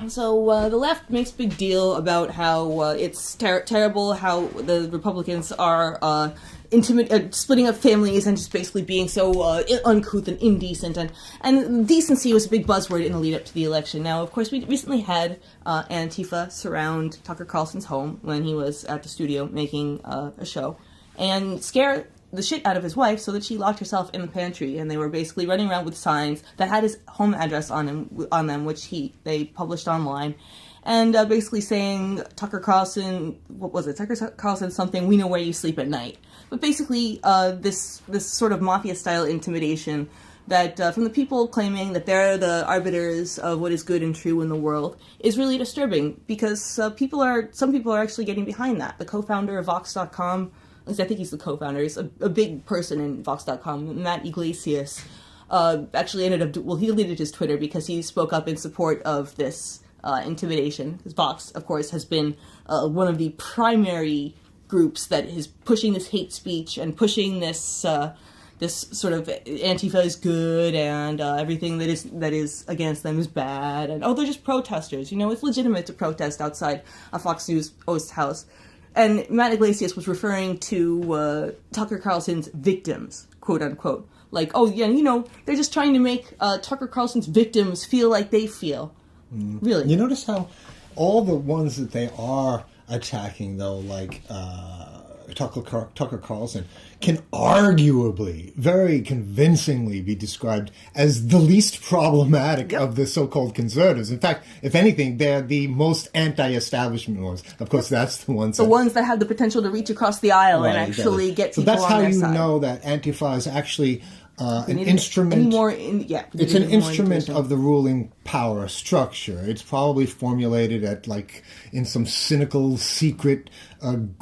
So the left makes a big deal about how it's terrible how the Republicans are splitting up families and just basically being so uncouth and indecent. And decency was a big buzzword in the lead up to the election. Now, of course, we recently had Antifa surround Tucker Carlson's home when he was at the studio making a show and scare the shit out of his wife so that she locked herself in the pantry, and they were basically running around with signs that had his home address on them, which they published online, and basically saying Tucker Carlson, what was it? Tucker Carlson something, we know where you sleep at night. But basically, this sort of mafia-style intimidation that from the people claiming that they're the arbiters of what is good and true in the world is really disturbing, because some people are actually getting behind that. The co-founder of Vox.com, at least I think he's the co-founder, he's a big person in Vox.com, Matt Iglesias, actually ended up, he deleted his Twitter because he spoke up in support of this intimidation. Because Vox, of course, has been one of the primary groups that is pushing this hate speech and pushing this this sort of Antifa is good and everything that is against them is bad, and they're just protesters. It's legitimate to protest outside a Fox News host house. And Matt Iglesias was referring to Tucker Carlson's victims, quote unquote. Like, they're just trying to make Tucker Carlson's victims feel like they feel. Really. You notice how all the ones that they are attacking, though, like Tucker Carlson, can arguably, very convincingly be described as the least problematic of the so-called conservatives. In fact, if anything, they're the most anti-establishment ones. Of course, that's the ones that have the potential to reach across the aisle and actually get people on their side. So that's how you know that Antifa is actually an instrument. It's an instrument of the ruling power structure. It's probably formulated in some cynical secret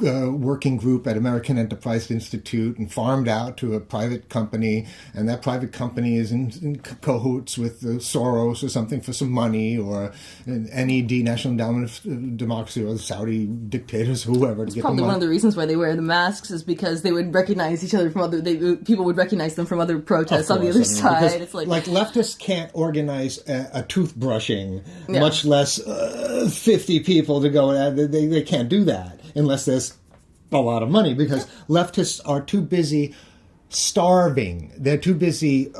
working group at American Enterprise Institute and farmed out to a private company, and that private company is in cahoots with Soros or something for some money, or NED, National Endowment of Democracy, or the Saudi dictators, whoever. It's probably one of the reasons why they wear the masks is because they would recognize each other from people would recognize them from other protests on the other side. It's like leftists can't organize a toothbrushing, much less 50 people to go. They can't do that unless there's a lot of money, because leftists are too busy starving. They're too busy,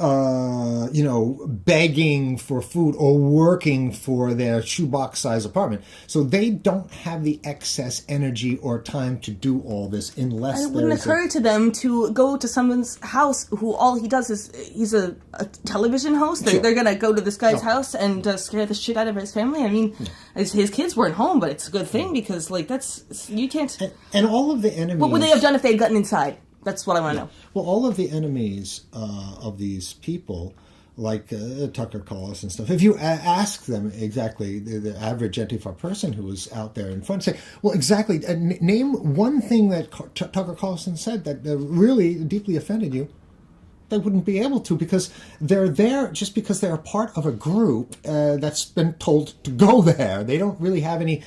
begging for food or working for their shoebox-sized apartment. So they don't have the excess energy or time to do all this unless it wouldn't occur to them to go to someone's house who all he does is he's a television host. They're going to go to this guy's house and scare the shit out of his family. I mean, his kids weren't home, but it's a good thing because, you can't... And all of the enemies... What would they have done if they had gotten inside? That's what I want to know. Well, all of the enemies of these people, like Tucker Carlson and stuff, if you ask them exactly, the average Antifa person who was out there in front, say, well, exactly, name one thing that Tucker Carlson said that really deeply offended you. They wouldn't be able to, because they're there just because they're a part of a group that's been told to go there. They don't really have any,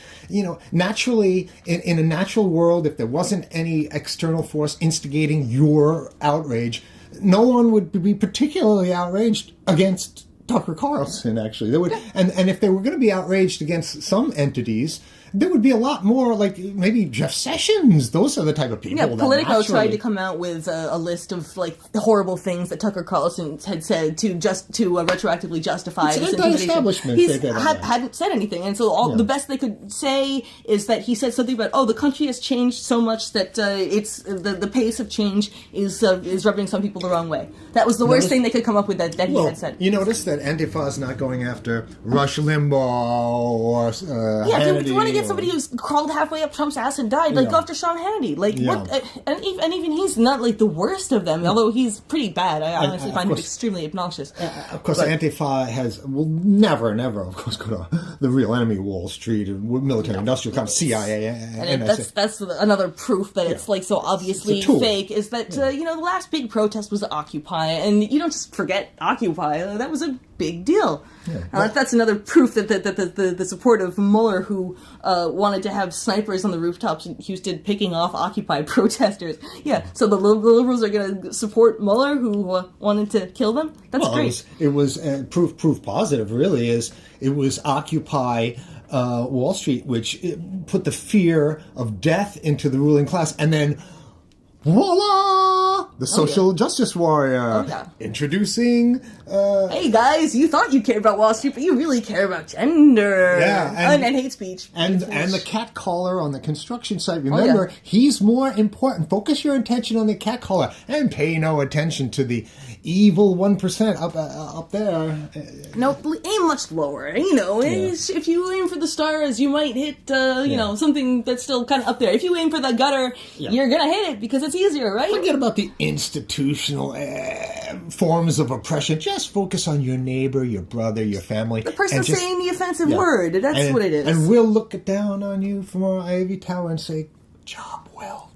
naturally, in a natural world, if there wasn't any external force instigating your outrage, no one would be particularly outraged against Tucker Carlson, actually. They would, and if they were going to be outraged against some entities, there would be a lot more, like maybe Jeff Sessions. Those are the type of people. Yeah, Politico tried to come out with a list of horrible things that Tucker Carlson had said to retroactively justify this anti-establishment. He hadn't said anything, and so the best they could say is that he said something about the country has changed so much that it's the pace of change is rubbing some people the wrong way. That was the worst thing they could come up with that he had said. You notice that Antifa is not going after Rush Limbaugh or Hannity. If you want to get somebody who's crawled halfway up Trump's ass and died, go after Sean Hannity. What? And even he's not the worst of them, although he's pretty bad. I honestly find him extremely obnoxious. Of course, Antifa will never, of course, go to the real enemy, Wall Street, and military-industrial complex, CIA, and that's another proof that it's so obviously fake. Is that the last big protest was Occupy, and you don't just forget Occupy. That was a big deal. Yeah. That's another proof that the support of Mueller, who wanted to have snipers on the rooftops in Houston picking off Occupy protesters. Yeah, so the liberals are going to support Mueller, who wanted to kill them? That's great. It was proof positive, really, is it was Occupy Wall Street, which put the fear of death into the ruling class, and then voila! The social justice warrior. Introducing... hey guys, you thought you cared about Wall Street, but you really care about gender. Yeah, and hate speech. And the cat caller on the construction site. Remember, he's more important. Focus your attention on the cat caller and pay no attention to the evil 1% up there. No, aim much lower. You know, if you aim for the stars, you might hit, you know, something that's still kind of up there. If you aim for the gutter, you're going to hit it because it's easier, right? Forget about the institutional forms of oppression. Just focus on your neighbor, your brother, your family. The person saying the offensive word. That's what it is. And we'll look down on you from our ivy tower and say, job well